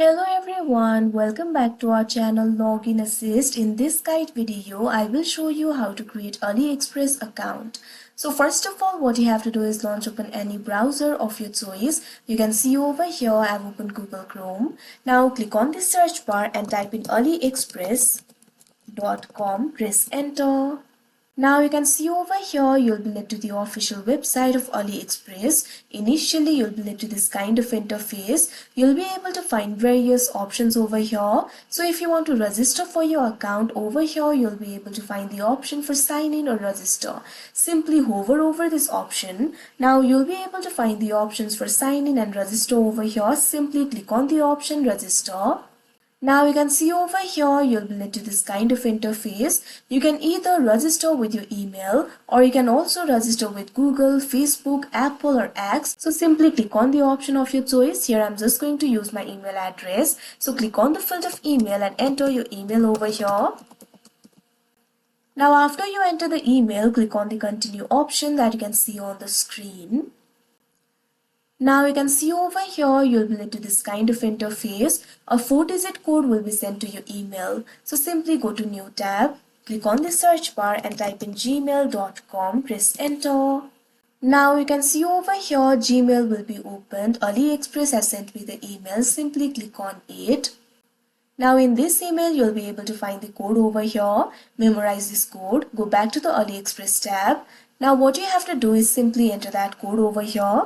Hello everyone, welcome back to our channel Login Assist. In this guide video, I will show you how to create AliExpress account. So first of all, what you have to do is launch open any browser of your choice. You can see over here I have opened Google Chrome. Now click on the search bar and type in aliexpress.com, press enter. Now you can see over here you'll be led to the official website of AliExpress. Initially you'll be led to this kind of interface. You'll be able to find various options over here. So if you want to register for your account, over here you'll be able to find the option for sign in or register. Simply hover over this option. Now you'll be able to find the options for sign in and register over here. Simply click on the option register. Now you can see over here you'll be led to this kind of interface. You can either register with your email or you can also register with Google, Facebook, Apple or X. So simply click on the option of your choice. Here I'm just going to use my email address. So click on the field of email and enter your email over here. Now after you enter the email, click on the continue option that you can see on the screen. Now you can see over here you'll be led to this kind of interface. A 4-digit code will be sent to your email. So simply go to new tab, click on the search bar and type in gmail.com, press enter. Now you can see over here Gmail will be opened. AliExpress has sent me the email. Simply click on it. Now in this email you'll be able to find the code over here. Memorize this code. Go back to the AliExpress tab. Now what you have to do is simply enter that code over here.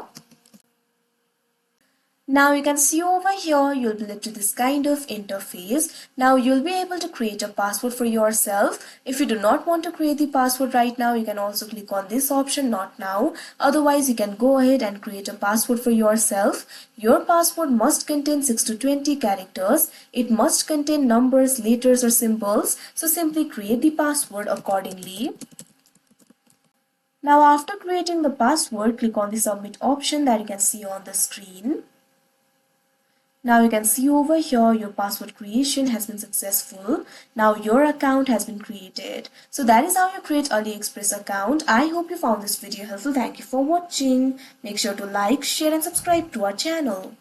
Now you can see over here you'll be led to this kind of interface. Now you'll be able to create a password for yourself. If you do not want to create the password right now, you can also click on this option, not now. Otherwise you can go ahead and create a password for yourself. Your password must contain 6 to 20 characters. It must contain numbers, letters or symbols. So simply create the password accordingly. Now after creating the password, click on the submit option that you can see on the screen. Now you can see over here your password creation has been successful. Now your account has been created. So that is how you create AliExpress account. I hope you found this video helpful. Thank you for watching. Make sure to like, share and subscribe to our channel.